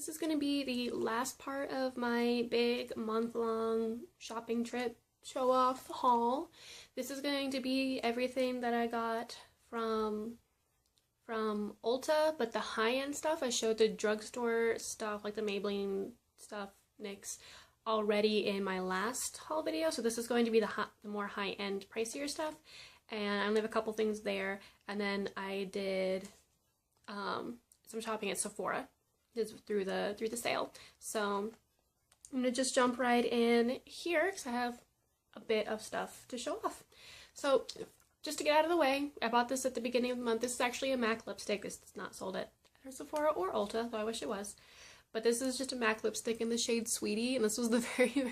this is going to be the last part of my big month-long shopping trip show-off haul. This is going to be everything that I got from Ulta, but the high-end stuff. I showed the drugstore stuff, like the Maybelline stuff, NYX, already in my last haul video, so this is going to be the more high-end, pricier stuff, and I only have a couple things there. And then I did some shopping at Sephora through the sale. So I'm gonna just jump right in here because I have a bit of stuff to show off. So just to get out of the way, I bought this at the beginning of the month. This is actually a MAC lipstick. This is not sold at Sephora or Ulta, though I wish it was. But this is just a MAC lipstick in the shade Sweetie, and this was the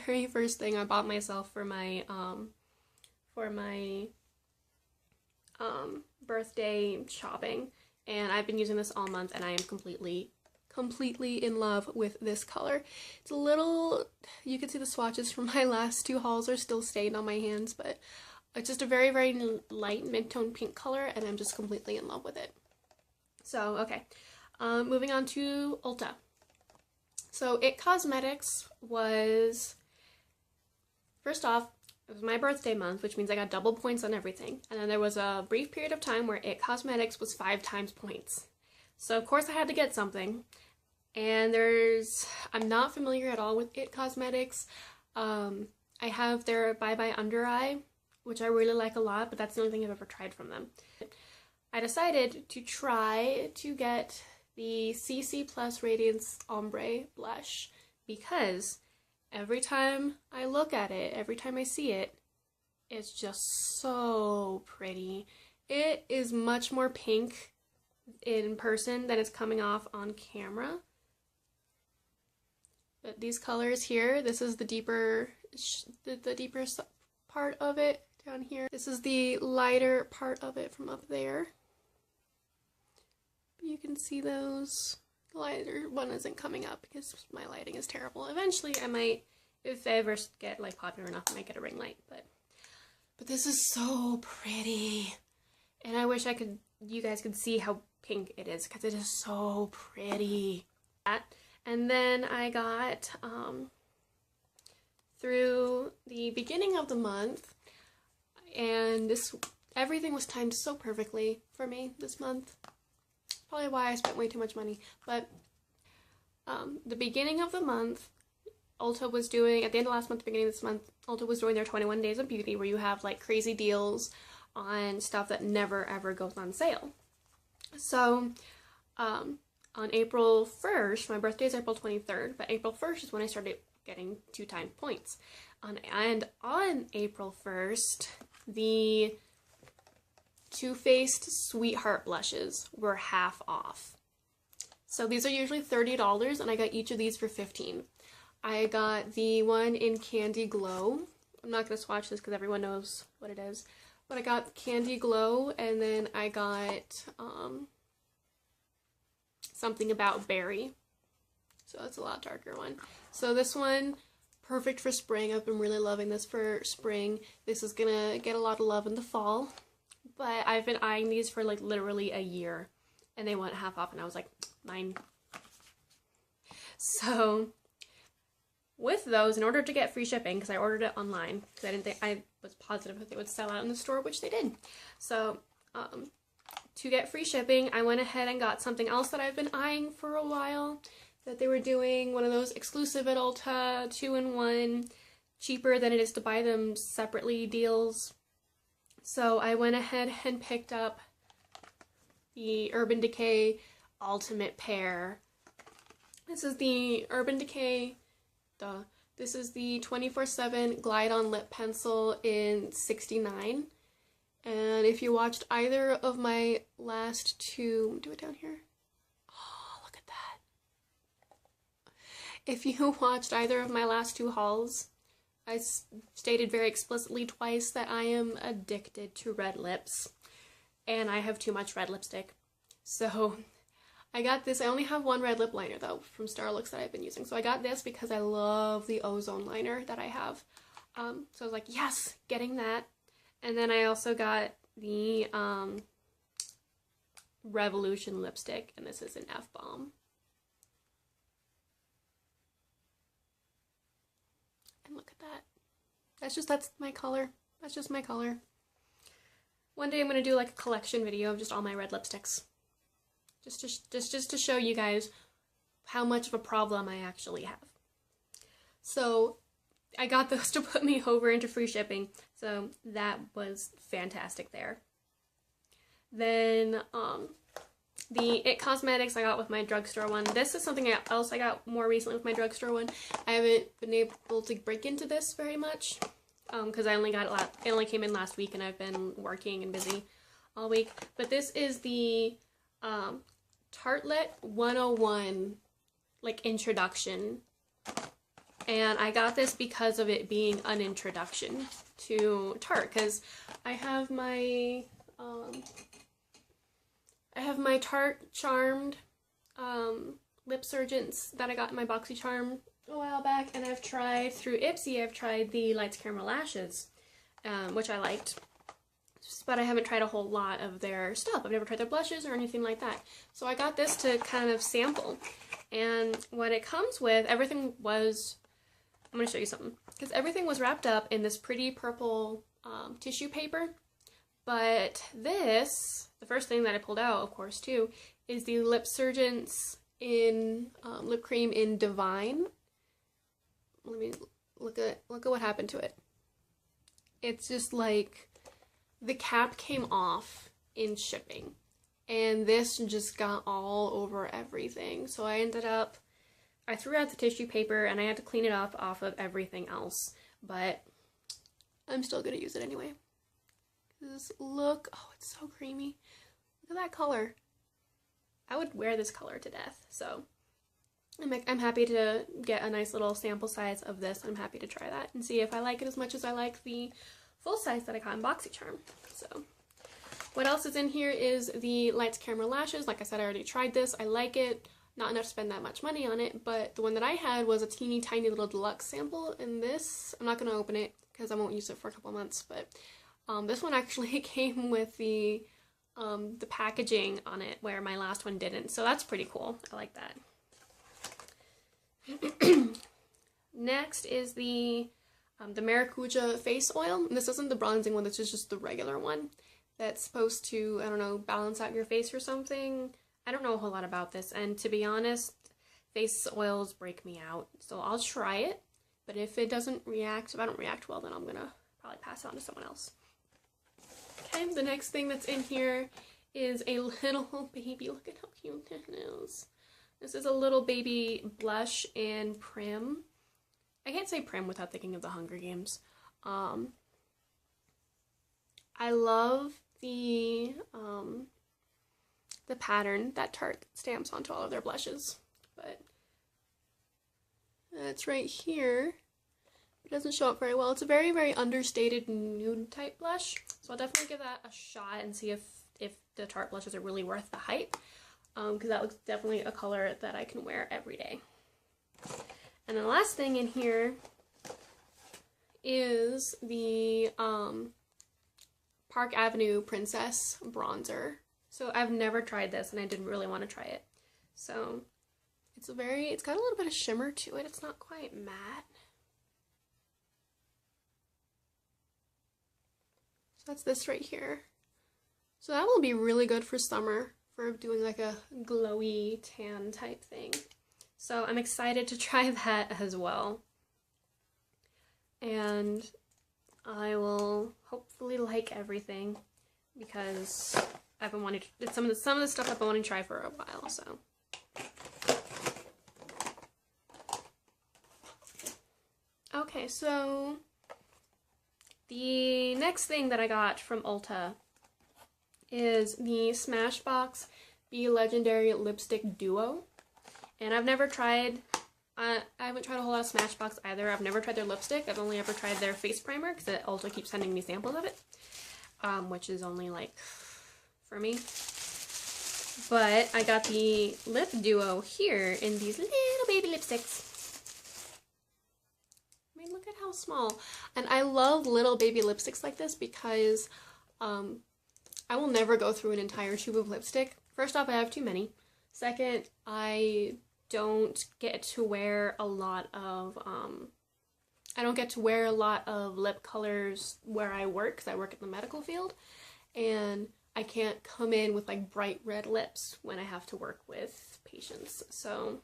very first thing I bought myself for my birthday shopping. And I've been using this all month, and I am completely in love with this color. It's a little, you can see the swatches from my last two hauls are still stained on my hands, but it's just a very light mid-tone pink color, and I'm just completely in love with it. So, okay, moving on to Ulta. So, IT Cosmetics was, first off, it was my birthday month, which means I got double points on everything. And then there was a brief period of time where IT Cosmetics was 5 times points. So of course I had to get something. And I'm not familiar at all with IT Cosmetics. I have their Bye Bye Under Eye, which I really like a lot, but that's the only thing I've ever tried from them. I decided to try to get the CC Plus Radiance Ombre Blush because every time I look at it, every time I see it, it's just so pretty. It is much more pink in person than it's coming off on camera. But these colors here, this is the deeper part of it down here. This is the lighter part of it from up there. You can see those. The lighter one isn't coming up because my lighting is terrible. Eventually I might, if I ever get like popular enough, I might get a ring light, but this is so pretty. And I wish you guys could see how pink it is because it is so pretty. And then I got, through the beginning of the month, and everything was timed so perfectly for me this month. Probably why I spent way too much money, but the beginning of the month, Ulta was doing, at the end of last month, the beginning of this month, Ulta was doing their 21 Days of Beauty, where you have like crazy deals on stuff that never ever goes on sale. So, on April 1st, my birthday is April 23rd, but April 1st is when I started getting 2 times points. And on April 1st, the Too Faced Sweetheart blushes were half off. So these are usually $30, and I got each of these for $15. I got the one in Candy Glow. I'm not going to swatch this because everyone knows what it is. But I got Candy Glow, and then I got something about Berry. So that's a lot darker one. So this one, perfect for spring. I've been really loving this for spring. This is going to get a lot of love in the fall. But I've been eyeing these for like literally a year. And they went half off, and I was like, mine. So with those, in order to get free shipping, because I ordered it online, because I was positive that they would sell out in the store, which they did. So, to get free shipping, I went ahead and got something else that I've been eyeing for a while, that they were doing, one of those exclusive at Ulta, 2-in-1, cheaper than it is to buy them separately deals. So I went ahead and picked up the Urban Decay Ultimate Pair. This is the Urban Decay, this is the 24/7 Glide On Lip Pencil in 69. And if you watched either of my last two, do it down here. Oh, look at that. If you watched either of my last 2 hauls, I stated very explicitly twice that I am addicted to red lips. And I have too much red lipstick. So I got this. I only have one red lip liner though from Starlooks that I've been using. So I got this because I love the ozone liner that I have. So I was like, yes, getting that. And then I also got the Revolution lipstick, and this is an F-Bomb. that. That's my color. That's just my color. One day I'm going to do like a collection video of just all my red lipsticks. Just to show you guys how much of a problem I actually have. So I got those to put me over into free shipping. So that was fantastic there. Then the IT Cosmetics I got with my drugstore one. This is something else I got more recently with my drugstore one. I haven't been able to break into this very much because I only got it only came in last week and I've been working and busy all week. But this is the Tartelette 101 like introduction. And I got this because of it being an introduction to Tarte, because I have my Tarte Charmed lip surgents that I got in my BoxyCharm a while back, and I've tried through Ipsy, I've tried the Lights Camera Lashes, which I liked, but I haven't tried a whole lot of their stuff. I've never tried their blushes or anything like that. So I got this to kind of sample, and what it comes with, everything was, I'm going to show you something, because everything was wrapped up in this pretty purple tissue paper, but this, the first thing that I pulled out, of course, too, is the Lip Surgents in lip cream in Divine. Let me look at what happened to it. It's just like the cap came off in shipping, and this just got all over everything. So I threw out the tissue paper and I had to clean it up off of everything else, but I'm still gonna use it anyway. This look, oh, it's so creamy. Look at that color. I would wear this color to death, so I'm happy to get a nice little sample size of this. I'm happy to try that and see if I like it as much as I like the full size that I got in BoxyCharm. So what else is in here is the Lights Camera Lashes. Like I said, I already tried this. I like it. Not enough to spend that much money on it, but the one that I had was a teeny tiny little deluxe sample, and this, I'm not going to open it because I won't use it for a couple months, but this one actually came with the packaging on it, where my last one didn't, so that's pretty cool. I like that. Next is the Maracuja face oil. And this isn't the bronzing one, this is just the regular one that's supposed to, I don't know, balance out your face or something. I don't know a whole lot about this, and to be honest, face oils break me out, so I'll try it, but if I don't react well, then I'm gonna probably pass it on to someone else. Okay, the next thing that's in here is a little baby, look at how cute it is. This is a little baby blush and prim. I can't say prim without thinking of the Hunger Games. I love the pattern that Tarte stamps onto all of their blushes, but it's right here. It doesn't show up very well. It's a very, very understated nude type blush, so I'll definitely give that a shot and see if the Tarte blushes are really worth the hype, because that looks definitely a color that I can wear every day. And the last thing in here is the Park Avenue Princess bronzer. So I've never tried this, and I did really want to try it. So it's got a little bit of shimmer to it. It's not quite matte. So that's this right here. So that will be really good for summer, for doing like a glowy tan type thing. So I'm excited to try that as well. And I will hopefully like everything, because I've been wanting to, it's some of the stuff I've been wanting to try for a while, so. Okay, so the next thing that I got from Ulta is the Smashbox Be Legendary Lipstick Duo. And I've never tried, I haven't tried a whole lot of Smashbox either. I've never tried their lipstick. I've only ever tried their face primer, because Ulta keeps sending me samples of it, which is only like for me. But I got the lip duo here in these little baby lipsticks. I mean, look at how small. And I love little baby lipsticks like this because I will never go through an entire tube of lipstick. First off, I have too many. Second, I don't get to wear a lot of I don't get to wear a lot of lip colors where I work, because I work in the medical field, and I can't come in with like bright red lips when I have to work with patients. So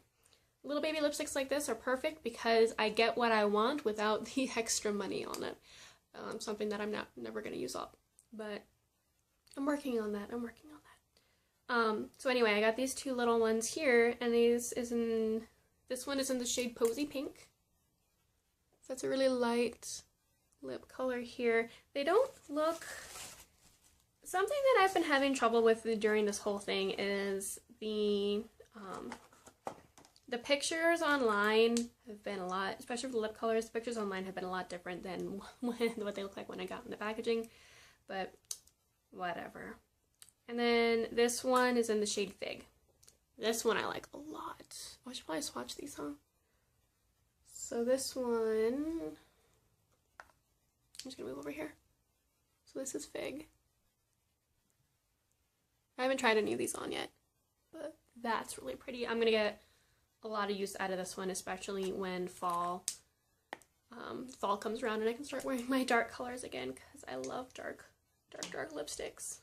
little baby lipsticks like this are perfect because I get what I want without the extra money on it. Something that I'm never going to use up, but I'm working on that. So anyway, I got these two little ones here, and this one is in the shade Posy Pink. So it's a really light lip color here. They don't look... Something that I've been having trouble with during this whole thing is the pictures online have been a lot, especially for the lip colors, the pictures online have been a lot different than what they look like when I got in the packaging, but whatever. And then this one is in the shade Fig. This one I like a lot. I should probably swatch these, huh? So this one, I'm just gonna move over here. So this is Fig. I haven't tried any of these on yet, but that's really pretty. I'm gonna get a lot of use out of this one, especially when fall comes around and I can start wearing my dark colors again, because I love dark lipsticks.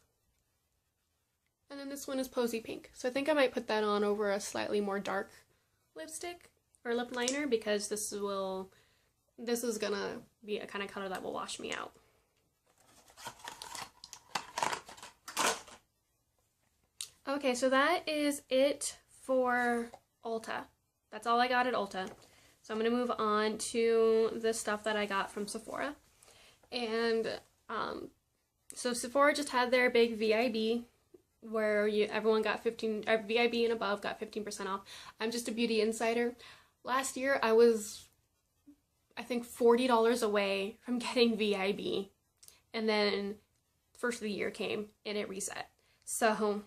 And then this one is Posy Pink. So I think I might put that on over a slightly more dark lipstick or lip liner, because this is gonna be a kind of color that will wash me out. Okay, so that is it for Ulta. That's all I got at Ulta. So I'm gonna move on to the stuff that I got from Sephora. And so Sephora just had their big VIB, where everyone got VIB and above got 15% off. I'm just a beauty insider. Last year I was, I think, $40 away from getting VIB, and then first of the year came and it reset. So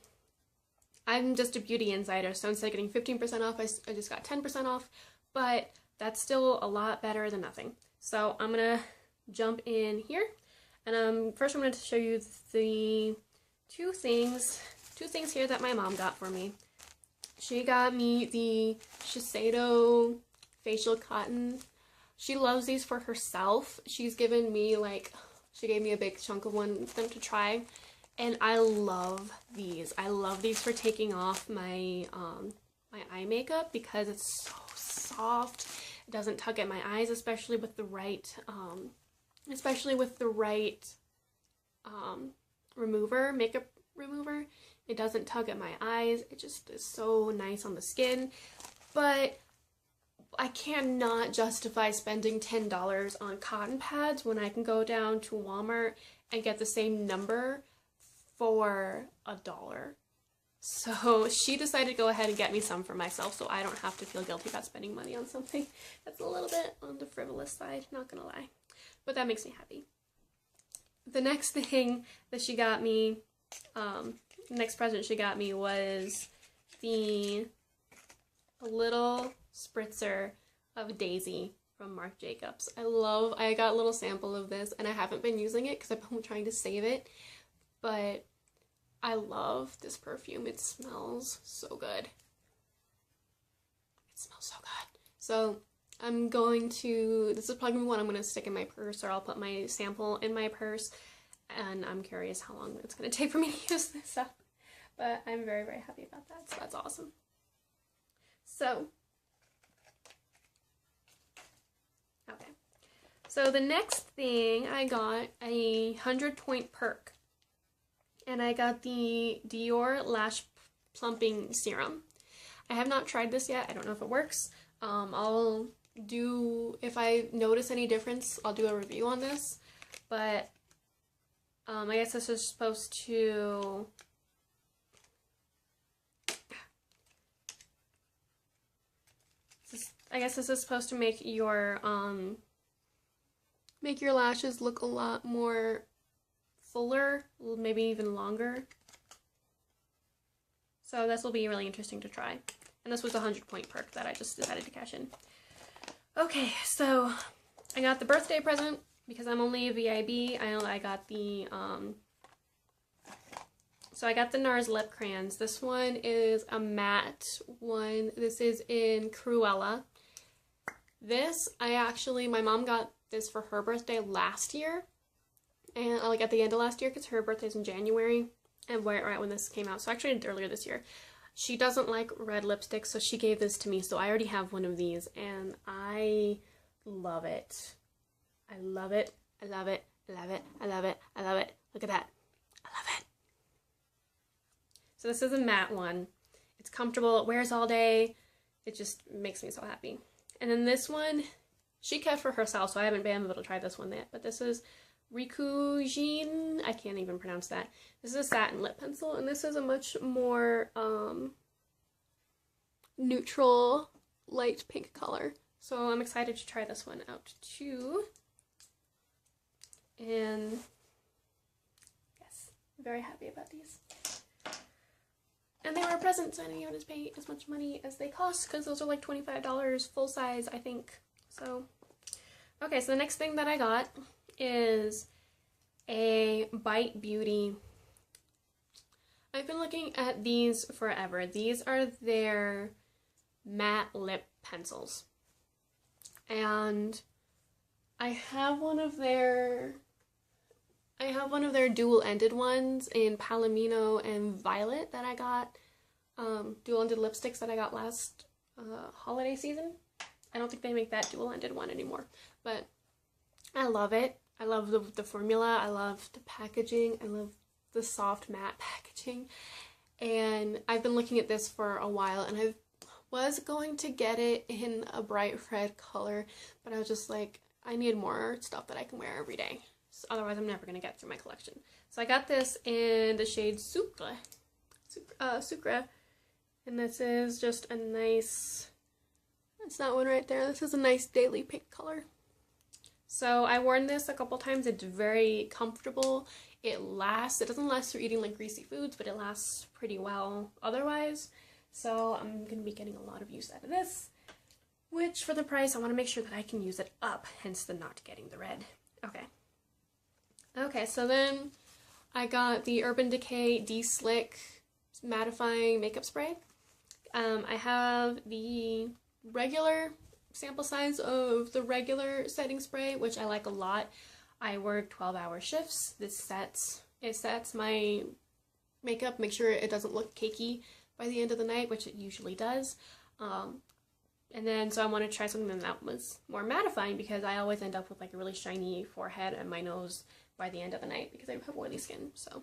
I'm just a beauty insider, so instead of getting 15% off, I just got 10% off, but that's still a lot better than nothing. So I'm gonna jump in here, and first I'm going to show you the two things here that my mom got for me. She got me the Shiseido facial cotton. She loves these for herself. She's given me she gave me a big chunk of one of them to try, and I love these. I love these for taking off my my eye makeup, because it's so soft. It doesn't tug at my eyes, especially with the right makeup remover. It doesn't tug at my eyes. It just is so nice on the skin. But I cannot justify spending $10 on cotton pads when I can go down to Walmart and get the same number for $1. So she decided to go ahead and get me some for myself, so I don't have to feel guilty about spending money on something that's a little bit on the frivolous side, not gonna lie. But that makes me happy. The next thing that she got me, next present she got me was a little spritzer of Daisy from Marc Jacobs. I got a little sample of this, and I haven't been using it because I've been trying to save it, but I love this perfume. It smells so good. It smells so good. So this is probably one I'm going to stick in my purse, or I'll put my sample in my purse, and I'm curious how long it's going to take for me to use this up. But I'm very, very happy about that, so that's awesome. So, okay. So the next thing, I got a 100-point perk. And I got the Dior Lash Plumping Serum. I have not tried this yet. I don't know if it works. If I notice any difference, I'll do a review on this. But I guess this is supposed to... I guess this is supposed to make your lashes look a lot more fuller, maybe even longer. So this will be really interesting to try. And this was a 100-point perk that I just decided to cash in. Okay, so I got the birthday present because I'm only a VIB. I got the so I got the NARS lip crayons. This one is a matte one. This is in Cruella. This, my mom got this for her birthday last year, and like at the end of last year, because her birthday's in January, and right when this came out, so actually earlier this year. She doesn't like red lipstick, so she gave this to me, so I already have one of these, and I love it. I love it, I love it, I love it, I love it, I love it. Look at that. I love it. So this is a matte one. It's comfortable, it wears all day. It just makes me so happy. And then this one, she kept for herself, so I haven't been able to try this one yet, but this is Rikujin. I can't even pronounce that. This is a satin lip pencil, and this is a much more neutral, light pink color. So I'm excited to try this one out too. And yes, I'm very happy about these. And they were a present, so I didn't even have to pay as much money as they cost, because those are like $25 full size, I think. So, okay, so the next thing that I got is a Bite Beauty. I've been looking at these forever. These are their matte lip pencils. And I have one of their dual-ended ones in Palomino and Violet that I got, dual-ended lipsticks that I got last holiday season. I don't think they make that dual-ended one anymore, but I love it. I love the formula, I love the packaging, I love the soft matte packaging, and I've been looking at this for a while, and I was going to get it in a bright red color, but I was just like, I need more stuff that I can wear every day. So otherwise I'm never going to get through my collection. So I got this in the shade Sucre. And this is just a nice, that's that one right there. This is a nice daily pink color. So I worn this a couple times. It's very comfortable. It lasts. It doesn't last through eating like greasy foods, but it lasts pretty well otherwise. So I'm going to be getting a lot of use out of this, which for the price, I want to make sure that I can use it up, hence the not getting the red. Okay. Okay, so then I got the Urban Decay De-Slick mattifying makeup spray. I have the regular sample size of the regular setting spray, which I like a lot. I work 12-hour shifts. It sets my makeup, make sure it doesn't look cakey by the end of the night, which it usually does. And then, so I want to try something that was more mattifying, because I always end up with like a really shiny forehead and my nose by the end of the night because I have oily skin. So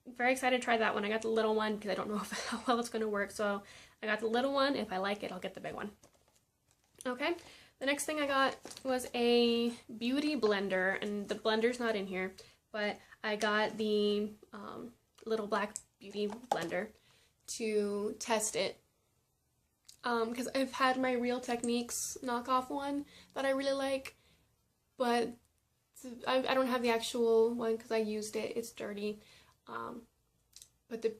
I'm very excited to try that one. I got the little one because I don't know how well it's going to work. So I got the little one. If I like it, I'll get the big one. Okay. The next thing I got was a beauty blender, and the blender's not in here, but I got the little black beauty blender to test it. Because I've had my Real Techniques knockoff one that I really like, but I don't have the actual one because I used it. It's dirty. But the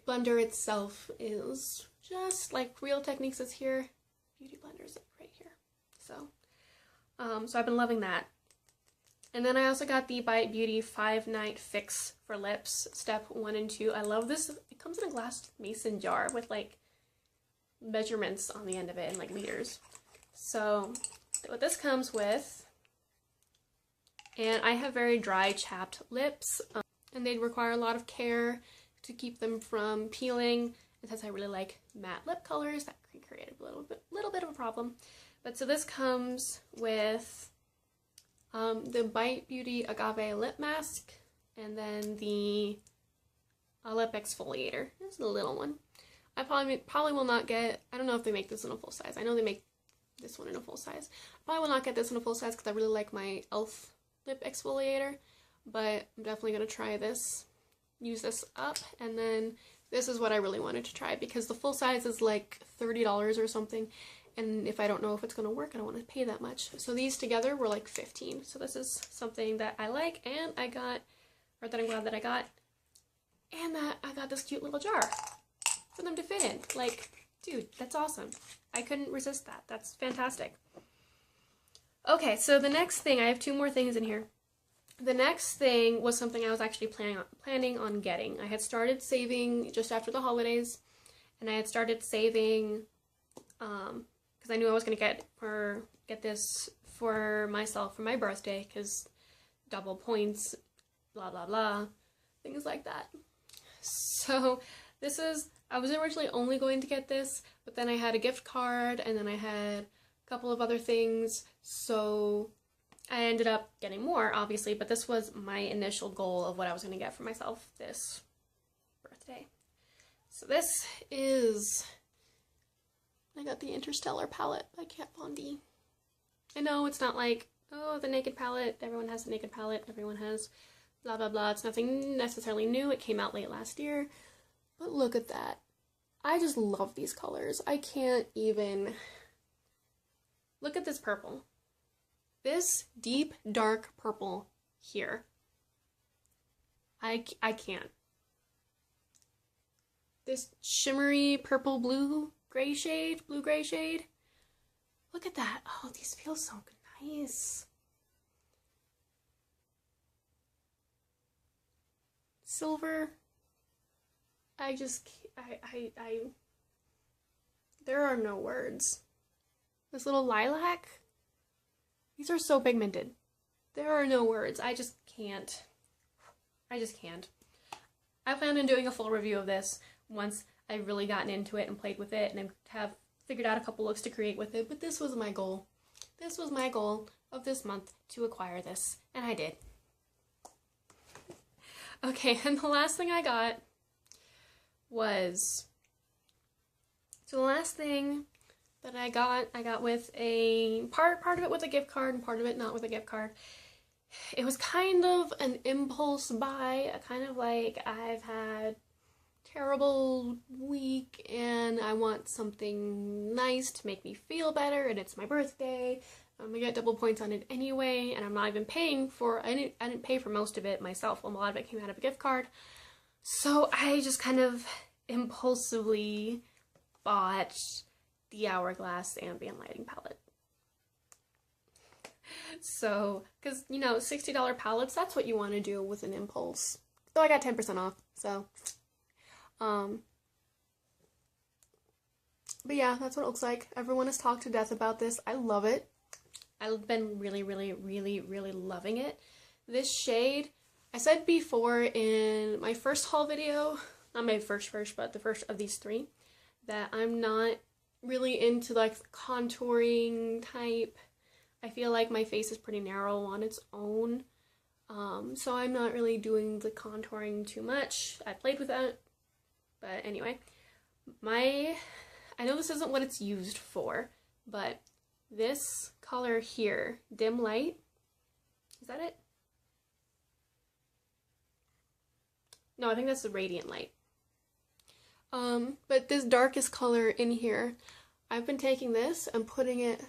blender itself is just like Real Techniques is here. Beauty Blender's right here. So I've been loving that. And then I also got the Bite Beauty 5-Night Fix for Lips, step 1 and 2. I love this. It comes in a glass mason jar with like measurements on the end of it and like liters. So what this comes with, and I have very dry, chapped lips, and they require a lot of care to keep them from peeling. And since I really like matte lip colors, that can create a little bit of a problem. But so this comes with the Bite Beauty Agave Lip Mask, and then the lip exfoliator. This is a little one. I probably will not get, I don't know if they make this in a full size. I know they make this one in a full size. I probably will not get this in a full size because I really like my e.l.f. lip exfoliator, but I'm definitely going to try this, use this up, and then this is what I really wanted to try because the full size is like $30 or something, and if I don't know if it's going to work, I don't want to pay that much. So these together were like $15. So this is something that I like, and I got, or that I'm glad that I got, and that I got this cute little jar for them to fit in. Like, dude, that's awesome. I couldn't resist that. That's fantastic. Okay, so the next thing, I have 2 more things in here. The next thing was something I was actually planning on getting. I had started saving just after the holidays, and I had started saving, because I knew I was going to get for get this for myself for my birthday, because double points, blah blah blah, things like that. So this is, I was originally only going to get this, but then I had a gift card, and then I had a couple of other things, so I ended up getting more, obviously, but this was my initial goal of what I was going to get for myself this birthday. So this is, I got the Interstellar palette by Kat Von D. I know it's not like, oh, the Naked palette, everyone has the Naked palette, everyone has blah blah blah, it's nothing necessarily new, it came out late last year, but look at that. I just love these colors. I can't even, look at this purple. This deep, dark purple here. I can't. This shimmery purple blue gray shade. Look at that. Oh, these feel so nice. Silver. There are no words. This little lilac. These are so pigmented. There are no words. I just can't. I plan on doing a full review of this once I've really gotten into it and played with it, and I have figured out a couple looks to create with it, but this was my goal. This was my goal of this month, to acquire this, and I did. Okay, and the last thing I got was, so the last thing that I got with a, part of it with a gift card and part of it not with a gift card. It was kind of an impulse buy, kind of like, I've had terrible week and I want something nice to make me feel better, and it's my birthday. I'm gonna get double points on it anyway, and I'm not even paying for, I didn't pay for most of it myself. A lot of it came out of a gift card. So I just kind of impulsively bought the Hourglass Ambient Lighting palette. So, because, you know, $60 palettes, that's what you want to do with an impulse. Though I got 10% off, so. But yeah, that's what it looks like. Everyone has talked to death about this. I love it. I've been really loving it. This shade, I said before in my first haul video, not my first, but the first of these three, that I'm not really into like contouring type. I feel like my face is pretty narrow on its own, so I'm not really doing the contouring too much. I played with that, but anyway, I know this isn't what it's used for, but this color here, Dim Light, is that it? No, I think that's the Radiant Light. But this darkest color in here, I've been taking this and putting it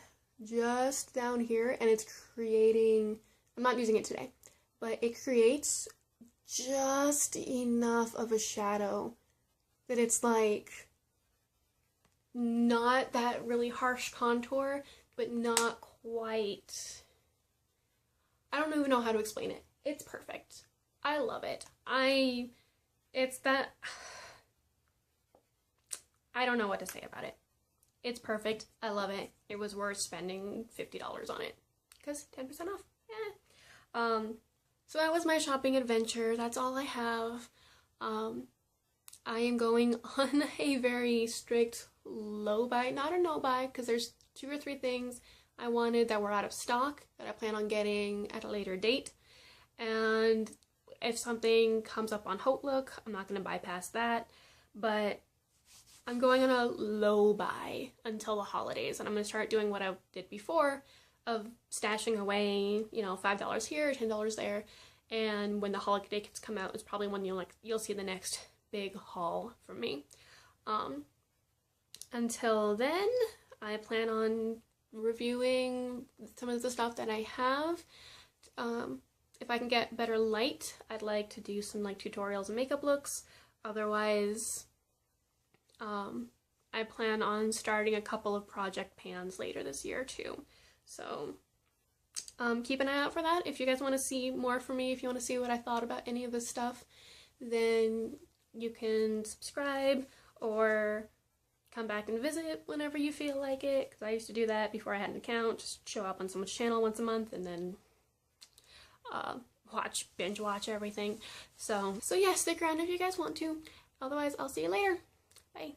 just down here, and it's creating, I'm not using it today, but it creates just enough of a shadow that it's like not that really harsh contour, but not quite, I don't even know how to explain it. It's perfect. I love it. It's that, I don't know what to say about it. It's perfect. I love it. It was worth spending $50 on it, because 10% off. Yeah. So that was my shopping adventure. That's all I have. I am going on a very strict low buy, not a no buy, because there's 2 or 3 things I wanted that were out of stock that I plan on getting at a later date. And if something comes up on Outlook, I'm not going to bypass that. But I'm going on a low buy until the holidays, and I'm going to start doing what I did before of stashing away, you know, $5 here, $10 there, and when the holiday kits come out, it's probably when you'll see the next big haul from me. Until then, I plan on reviewing some of the stuff that I have. If I can get better light, I'd like to do some like tutorials and makeup looks. Otherwise, I plan on starting a couple of project pans later this year too. So keep an eye out for that. If you guys want to see more from me, if you want to see what I thought about any of this stuff, then you can subscribe or come back and visit whenever you feel like it, because I used to do that before I had an account, just show up on someone's channel once a month and then binge watch everything. So yeah, stick around if you guys want to. Otherwise, I'll see you later. Bye.